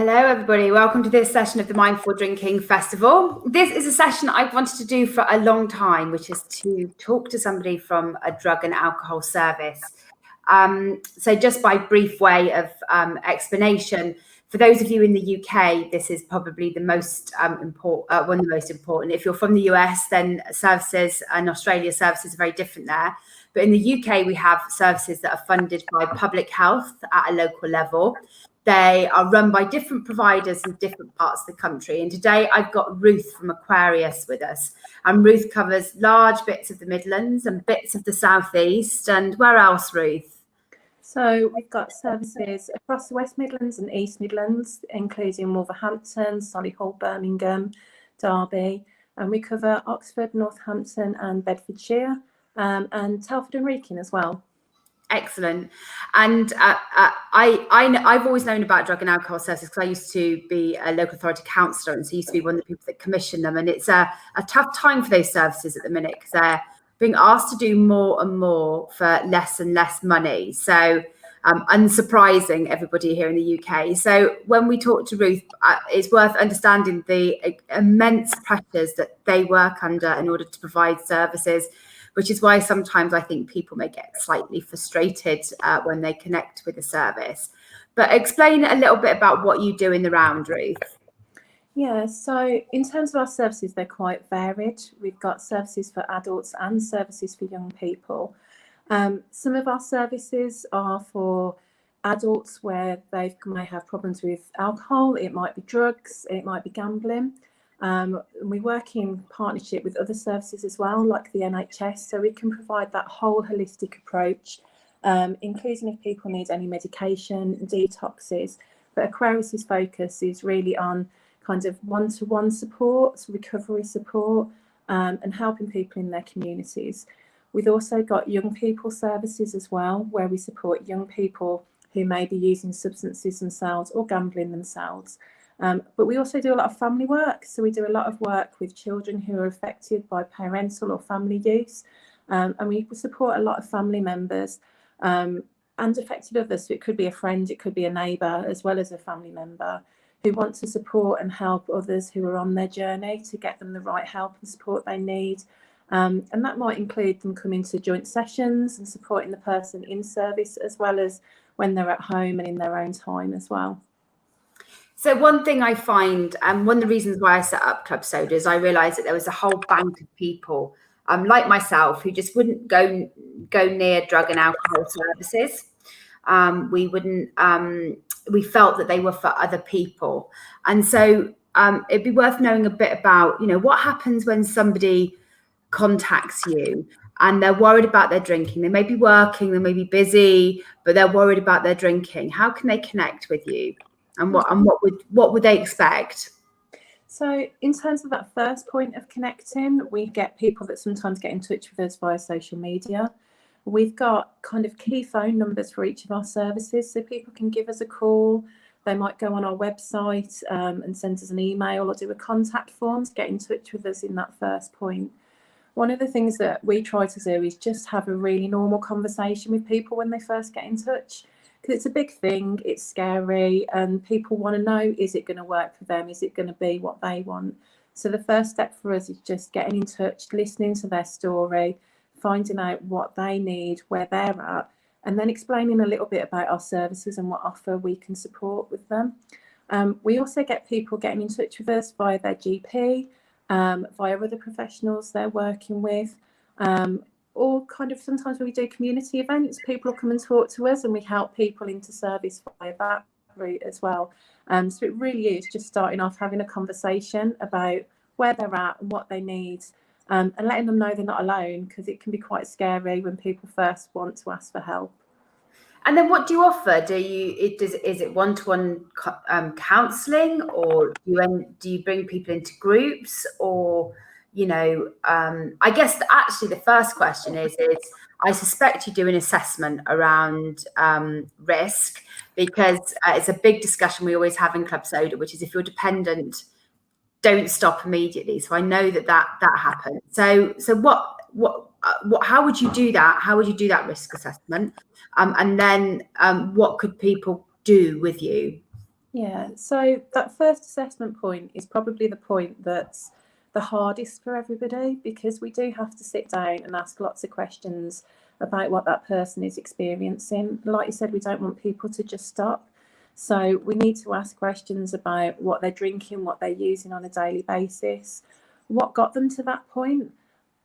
Hello, everybody. Welcome to this session of the Mindful Drinking Festival. This is a session I've wanted to do for a long time, which is to talk to somebody from a drug and alcohol service. So just by brief way of explanation, for those of you in the UK, this is probably the most important, one of the most important. If you're from the US, then services and Australia services are very different there. But in the UK, we have services that are funded by public health at a local level. They are run by different providers in different parts of the country. And today I've got Ruth from Aquarius with us. And Ruth covers large bits of the Midlands and bits of the Southeast. And where else, Ruth? So we've got services across the West Midlands and East Midlands, including Wolverhampton, Solihull, Birmingham, Derby. And we cover Oxford, Northampton and Bedfordshire, and Telford and Wrekin as well. Excellent. And I've always known about drug and alcohol services because I used to be a local authority councillor, and so I used to be one of the people that commission them. And it's a tough time for those services at the minute because they're being asked to do more and more for less and less money. So unsurprising, everybody here in the UK. So when we talk to Ruth, it's worth understanding the immense pressures that they work under in order to provide services, which is why sometimes I think people may get slightly frustrated when they connect with a service. But explain a little bit about what you do in the round, Ruth. Yeah, so in terms of our services, they're quite varied. We've got services for adults and services for young people. Some of our services are for adults where they may have problems with alcohol, it might be drugs, it might be gambling. We work in partnership with other services as well, like the NHS, so we can provide that whole holistic approach, including if people need any medication, detoxes. But Aquarius's focus is really on kind of one-to-one support, recovery support, and helping people in their communities. We've also got young people services as well, where we support young people who may be using substances themselves or gambling themselves. But we also do a lot of family work. So we do a lot of work with children who are affected by parental or family use. And we support a lot of family members and affected others. So it could be a friend, it could be a neighbour, as well as a family member who want to support and help others who are on their journey to get them the right help and support they need. And that might include them coming to joint sessions and supporting the person in service, as well as when they're at home and in their own time as well. So one thing I find, and one of the reasons why I set up Club Soda, is I realised that there was a whole bank of people like myself who just wouldn't go near drug and alcohol services. We felt that they were for other people. And so it'd be worth knowing a bit about, what happens when somebody contacts you and they're worried about their drinking. They may be working, they may be busy, but they're worried about their drinking. How can they connect with you? And what would they expect? So in terms of that first point of connecting, we get people that sometimes get in touch with us via social media. We've got kind of key phone numbers for each of our services, so people can give us a call. They might go on our website and send us an email or do a contact form to get in touch with us in that first point. One of the things that we try to do is just have a really normal conversation with people when they first get in touch. Because it's a big thing, it's scary, and people want to know, is it going to work for them? Is it going to be what they want? So the first step for us is just getting in touch, listening to their story, finding out what they need, where they're at, and then explaining a little bit about our services and what offer we can support with them. We also get people getting in touch with us via their GP, via other professionals they're working with, or kind of sometimes when we do community events, people will come and talk to us and we help people into service via that route as well. So it really is just starting off having a conversation about where they're at and what they need, and letting them know they're not alone, because it can be quite scary when people first want to ask for help. And then what do you offer? Is it one-to-one counselling, or do you bring people into groups, or I guess actually the first question is I suspect you do an assessment around risk, because it's a big discussion we always have in Club Soda, which is if you're dependent, don't stop immediately. So I know that happens. So how would you do that? How would you do that risk assessment? And then what could people do with you? Yeah, so that first assessment point is probably the point that's the hardest for everybody, because we do have to sit down and ask lots of questions about what that person is experiencing. Like you said, we don't want people to just stop. So we need to ask questions about what they're drinking, what they're using on a daily basis, what got them to that point.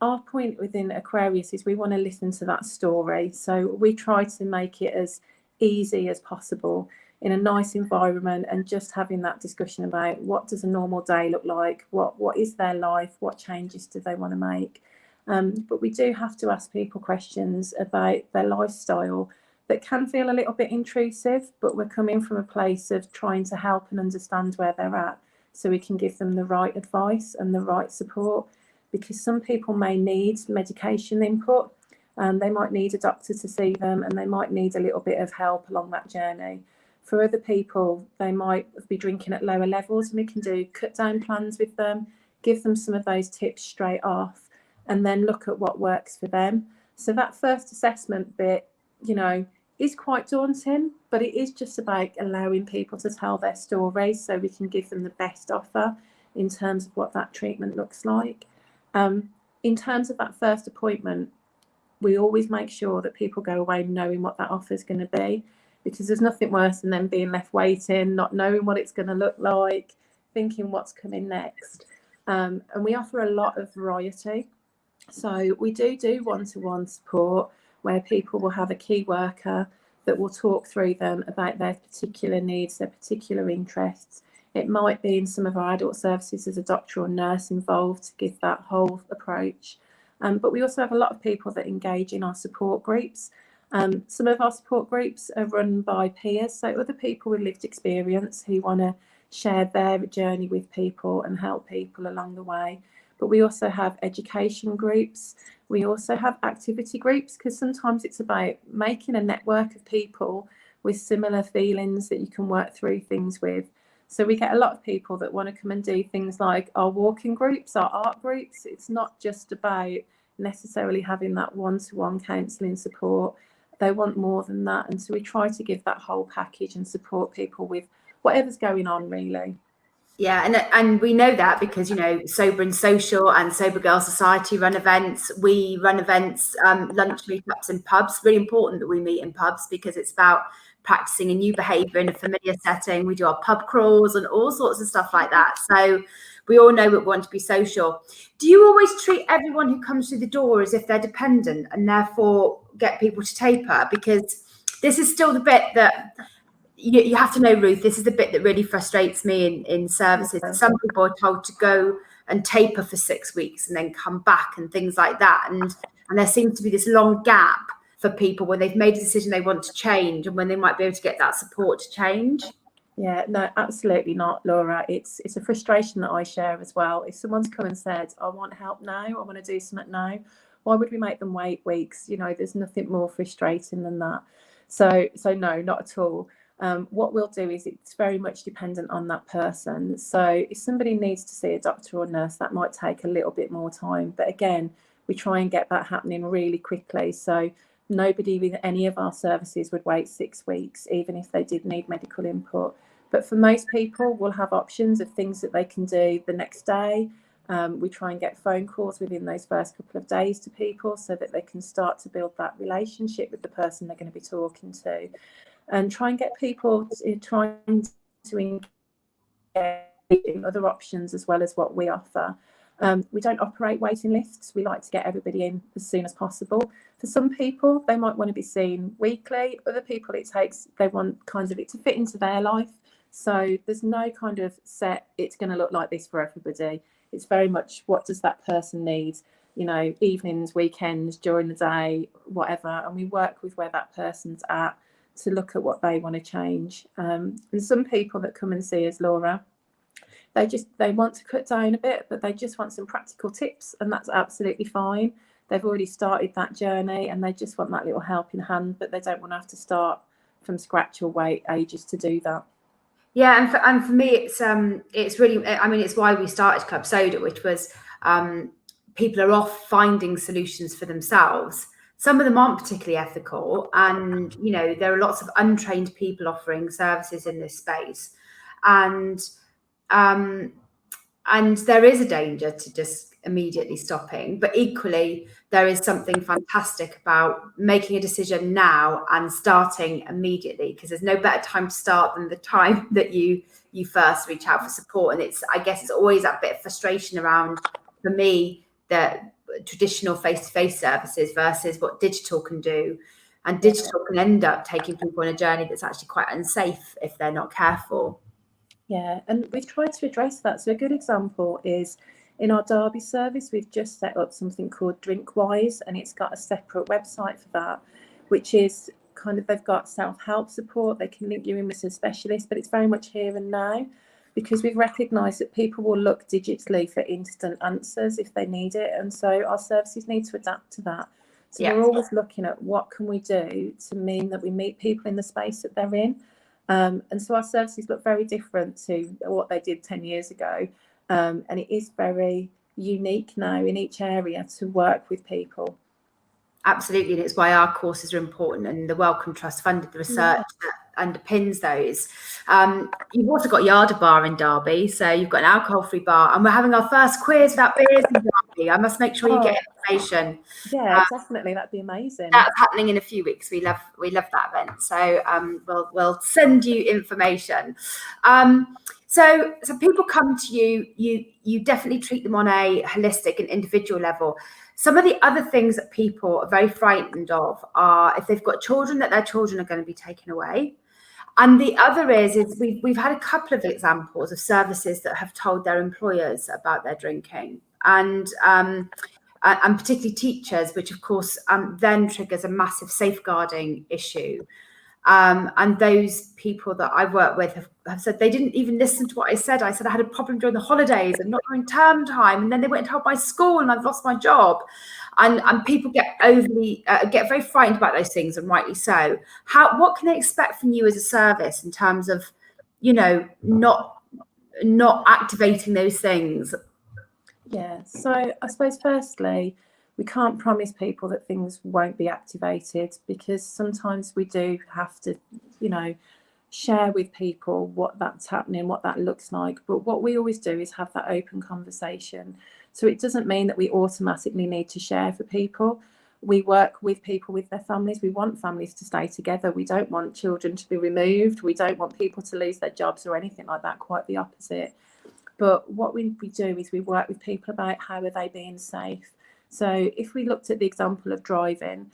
Our point within Aquarius is we want to listen to that story. So we try to make it as easy as possible in a nice environment, and just having that discussion about what does a normal day look like, what is their life, what changes do they want to make. But we do have to ask people questions about their lifestyle that can feel a little bit intrusive, but we're coming from a place of trying to help and understand where they're at, so we can give them the right advice and the right support. Because some people may need medication input, and they might need a doctor to see them, and they might need a little bit of help along that journey. For other people, they might be drinking at lower levels, and we can do cut down plans with them, give them some of those tips straight off, and then look at what works for them. So that first assessment bit, is quite daunting, but it is just about allowing people to tell their stories so we can give them the best offer in terms of what that treatment looks like. In terms of that first appointment, we always make sure that people go away knowing what that offer is going to be, because there's nothing worse than them being left waiting, not knowing what it's going to look like, thinking what's coming next. And we offer a lot of variety. So we do one-to-one support where people will have a key worker that will talk through them about their particular needs, their particular interests. It might be in some of our adult services as a doctor or nurse involved to give that whole approach. But we also have a lot of people that engage in our support groups. Some of our support groups are run by peers, so other people with lived experience who want to share their journey with people and help people along the way. But we also have education groups. We also have activity groups, because sometimes it's about making a network of people with similar feelings that you can work through things with. So we get a lot of people that want to come and do things like our walking groups, our art groups. It's not just about necessarily having that one-to-one counselling support. They want more than that. And so we try to give that whole package and support people with whatever's going on, really. Yeah, and we know that because, Sober and Social and Sober Girl Society run events. We run events, lunch meetups in pubs. Really important that we meet in pubs, because it's about practicing a new behaviour in a familiar setting. We do our pub crawls and all sorts of stuff like that. So we all know we want to be social. Do you always treat everyone who comes through the door as if they're dependent, and therefore get people to taper? Because this is still the bit that you have to know, Ruth, this is the bit that really frustrates me in services. Some people are told to go and taper for 6 weeks and then come back and things like that. And there seems to be this long gap for people when they've made a decision they want to change, and when they might be able to get that support to change. Yeah, no, absolutely not, Laura. It's a frustration that I share as well. If someone's come and said, I want help now, I want to do something now, why would we make them wait weeks? There's nothing more frustrating than that. So no, not at all. What we'll do is it's very much dependent on that person. So if somebody needs to see a doctor or nurse, that might take a little bit more time. But again, we try and get that happening really quickly. So nobody with any of our services would wait 6 weeks, even if they did need medical input. But for most people, we'll have options of things that they can do the next day. We try and get phone calls within those first couple of days to people so that they can start to build that relationship with the person they're going to be talking to, and try and get people trying to engage in other options as well as what we offer. We don't operate waiting lists. We like to get everybody in as soon as possible. For some people, they might want to be seen weekly. Other people, they want kind of it to fit into their life. So there's no kind of set, it's going to look like this for everybody. It's very much, what does that person need? Evenings, weekends, during the day, whatever. And we work with where that person's at to look at what they want to change. And some people that come and see us, Laura, they want to cut down a bit, but they just want some practical tips, and that's absolutely fine. They've already started that journey and they just want that little helping hand, but they don't want to have to start from scratch or wait ages to do that. Yeah, and for me, it's really, it's why we started Club Soda, which was people are off finding solutions for themselves. Some of them aren't particularly ethical, and there are lots of untrained people offering services in this space. and there is a danger to just immediately stopping, but equally there is something fantastic about making a decision now and starting immediately, because there's no better time to start than the time that you first reach out for support. And I guess it's always that bit of frustration around, for me, that traditional face-to-face services versus what digital can do. And digital can end up taking people on a journey that's actually quite unsafe if they're not careful. Yeah, and we've tried to address that. So a good example is in our Derby service, we've just set up something called DrinkWise, and it's got a separate website for that, which is kind of, they've got self-help support. They can link you in with a specialist, but it's very much here and now, because we've recognised that people will look digitally for instant answers if they need it. And so our services need to adapt to that. So we're always looking at what can we do to mean that we meet people in the space that they're in. And so our services look very different to what they did 10 years ago. And it is very unique now in each area to work with people. Absolutely, and it's why our courses are important, and the Wellcome Trust funded the research that underpins those. You've also got Yarda Bar in Derby, so you've got an alcohol-free bar, and we're having our first quiz without beers in Derby. I must make sure you get information. Yeah, definitely, that'd be amazing. That's happening in a few weeks. We love that event, so we'll send you information. So people come to you. You definitely treat them on a holistic and individual level. Some of the other things that people are very frightened of are if they've got children, that their children are going to be taken away. And the other is we've had a couple of examples of services that have told their employers about their drinking, and particularly teachers, which of course then triggers a massive safeguarding issue. And those people that I work with have said they didn't even listen to what I said. I said I had a problem during the holidays and not during term time, and then they went and told my school, and I've lost my job. And people get very frightened about those things, and rightly so. What can they expect from you as a service in terms of, not activating those things? Yeah, so I suppose firstly, we can't promise people that things won't be activated, because sometimes we do have to, share with people what that's happening, what that looks like. But what we always do is have that open conversation. So it doesn't mean that we automatically need to share for people. We work with people with their families. We want families to stay together. We don't want children to be removed. We don't want people to lose their jobs or anything like that, quite the opposite. But what we do is we work with people about how are they being safe. So if we looked at the example of driving,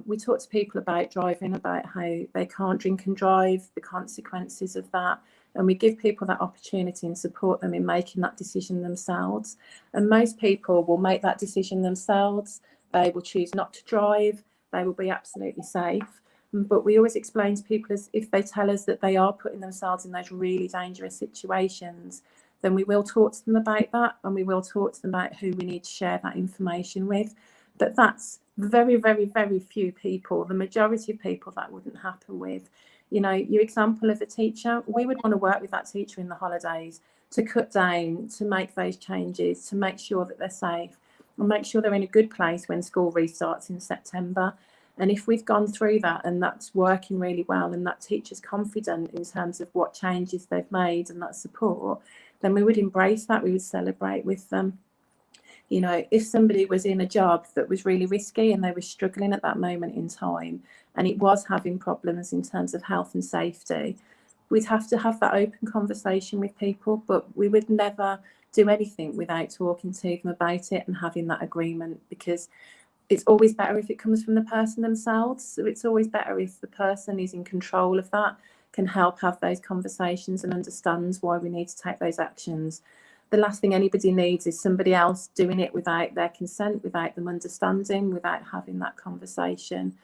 we talk to people about driving, about how they can't drink and drive, the consequences of that. And we give people that opportunity and support them in making that decision themselves. And most people will make that decision themselves. They will choose not to drive. They will be absolutely safe. But we always explain to people, as if they tell us that they are putting themselves in those really dangerous situations, then we will talk to them about that, and we will talk to them about who we need to share that information with. But that's very, very, very few people. The majority of people that wouldn't happen with. Your example of the teacher, we would want to work with that teacher in the holidays to cut down, to make those changes, to make sure that they're safe, and make sure they're in a good place when school restarts in September. And if we've gone through that and that's working really well, and that teacher's confident in terms of what changes they've made and that support, then we would embrace that. We would celebrate with them. If somebody was in a job that was really risky and they were struggling at that moment in time, and it was having problems in terms of health and safety, we'd have to have that open conversation with people. But we would never do anything without talking to them about it and having that agreement, because it's always better if it comes from the person themselves. So it's always better if the person is in control of that, can help have those conversations and understands why we need to take those actions. The last thing anybody needs is somebody else doing it without their consent, without them understanding, without having that conversation.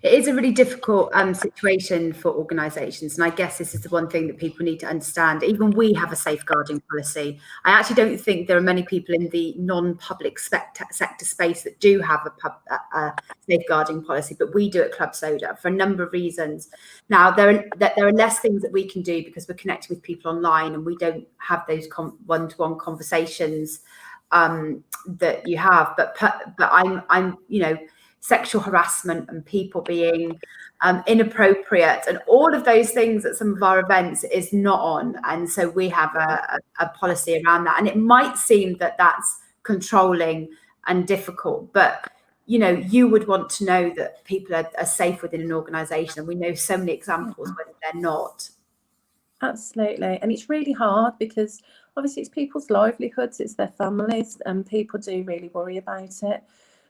It is a really difficult situation for organisations, and I guess this is the one thing that people need to understand. Even we have a safeguarding policy. I actually don't think there are many people in the non-public sector space that do have a safeguarding policy, but we do at Club Soda for a number of reasons. Now, there are less things that we can do because we're connected with people online, and we don't have those one-to-one conversations that you have. But I'm sexual harassment and people being inappropriate and all of those things at some of our events is not on. And so we have a policy around that. And it might seem that that's controlling and difficult, but you know, you would want to know that people are safe within an organisation, and we know so many examples when they're not. Absolutely. And it's really hard because obviously it's people's livelihoods, it's their families, and people do really worry about it,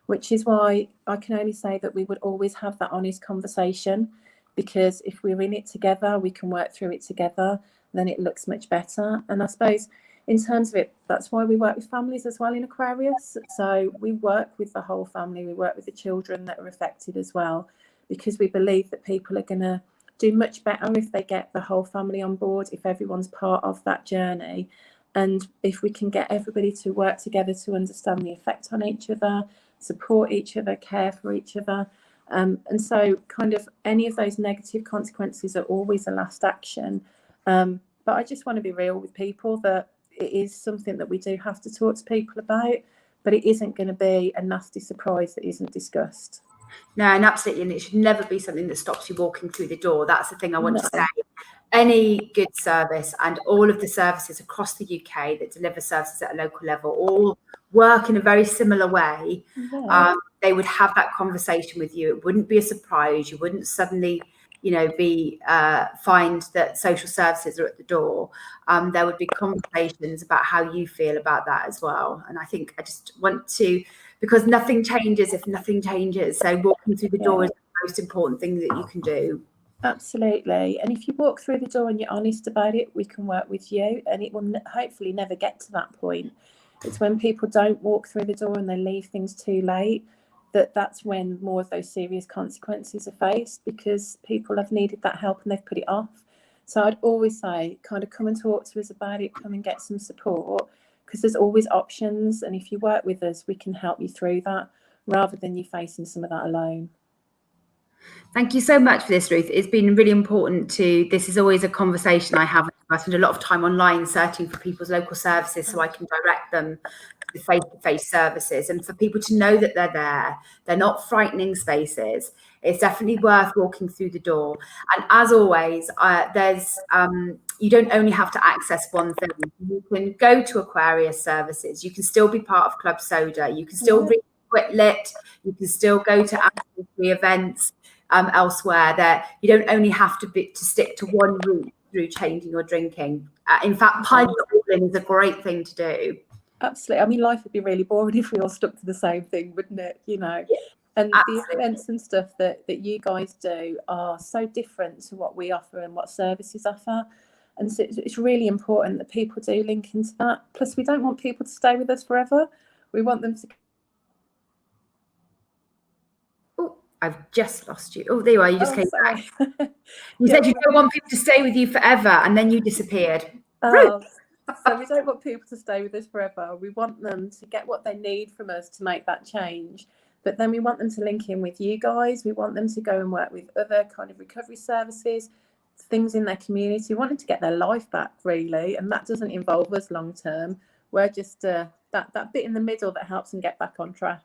which is why I can only say that we would always have that honest conversation, because if we're in it together, we can work through it together, then it looks much better. And I suppose in terms of it, that's why we work with families as well in Aquarius. So we work with the whole family, we work with the children that are affected as well, because we believe that people are going to do much better if they get the whole family on board, if everyone's part of that journey. And if we can get everybody to work together to understand the effect on each other, support each other, care for each other. And so kind of any of those negative consequences are always a last action. But I just want to be real with people that it is something that we do have to talk to people about, but it isn't going to be a nasty surprise that isn't discussed. No, and absolutely, and it should never be something that stops you walking through the door. That's the thing I want to say. Any good service and all of the services across the UK that deliver services at a local level all work in a very similar way. Yeah. They would have that conversation with you. It wouldn't be a surprise. You wouldn't suddenly, you know, find that social services are at the door. There would be conversations about how you feel about that as well. And I think I just want to, because nothing changes if nothing changes. So walking through the door is the most important thing that you can do. Absolutely. And if you walk through the door and you're honest about it, we can work with you, and it will hopefully never get to that point. It's when people don't walk through the door and they leave things too late, that's when more of those serious consequences are faced, because people have needed that help and they've put it off. So I'd always say kind of come and talk to us about it, come and get some support, because there's always options. And if you work with us, we can help you through that rather than you facing some of that alone. Thank you so much for this, Ruth. It's been really important this is always a conversation I have. I spend a lot of time online searching for people's local services so I can direct them to the face-to-face services, and for people to know that they're there. They're not frightening spaces. It's definitely worth walking through the door. And as always, you don't only have to access one thing. You can go to Aquarius services. You can still be part of Club Soda. You can still read Lit. You can still go to free events. Elsewhere, that you don't only have to stick to one route through changing your drinking. In fact, piling it all in is a great thing to do. Absolutely. I mean, life would be really boring if we all stuck to the same thing, wouldn't it? You know, and the events and stuff that you guys do are so different to what we offer and what services offer. And so it's really important that people do link into that. Plus, we don't want people to stay with us forever. We want them to. I've just lost you. Oh, there you are. You just came back. You said you don't want people to stay with you forever, and then you disappeared. So we don't want people to stay with us forever. We want them to get what they need from us to make that change. But then we want them to link in with you guys. We want them to go and work with other kind of recovery services, things in their community. We want them to get their life back, really. And that doesn't involve us long term. We're just that bit in the middle that helps them get back on track.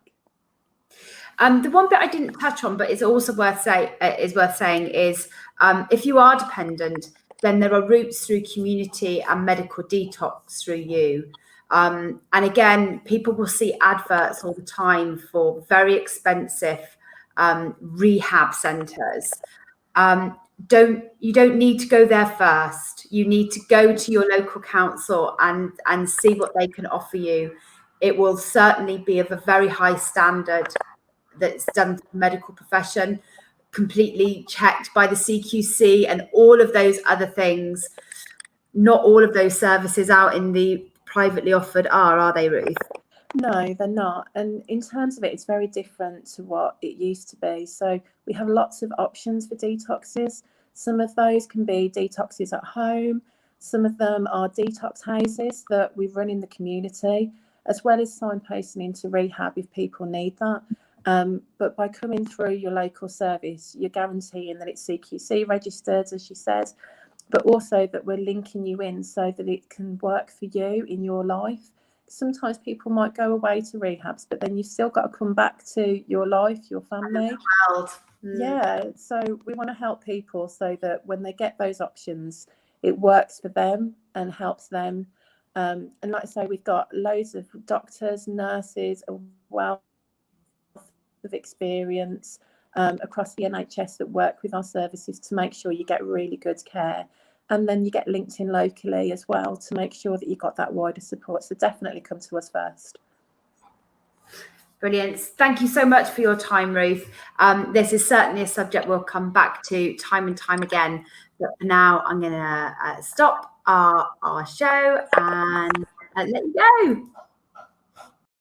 The one bit I didn't touch on, but it's also worth saying is if you are dependent, then there are routes through community and medical detox through you. And again, people will see adverts all the time for very expensive rehab centres. You don't need to go there first. You need to go to your local council and see what they can offer you. It will certainly be of a very high standard that's done for the medical profession, completely checked by the CQC and all of those other things. Not all of those services out in the privately offered are they, Ruth? No, they're not. And in terms of it, it's very different to what it used to be. So we have lots of options for detoxes. Some of those can be detoxes at home. Some of them are detox houses that we run in the community, as well as signposting into rehab if people need that. But by coming through your local service, you're guaranteeing that it's CQC registered, as you said, but also that we're linking you in so that it can work for you in your life. sometimes people might go away to rehabs, but then you've still got to come back to your life, your family. Yeah, so we want to help people so that when they get those options, it works for them and helps them. And like I say, we've got loads of doctors, nurses, a wealth of experience across the NHS that work with our services to make sure you get really good care. And then you get linked in locally as well to make sure that you've got that wider support. So definitely come to us first. Brilliant. Thank you so much for your time, Ruth. This is certainly a subject we'll come back to time and time again. But for now, I'm going to stop our show and let you go.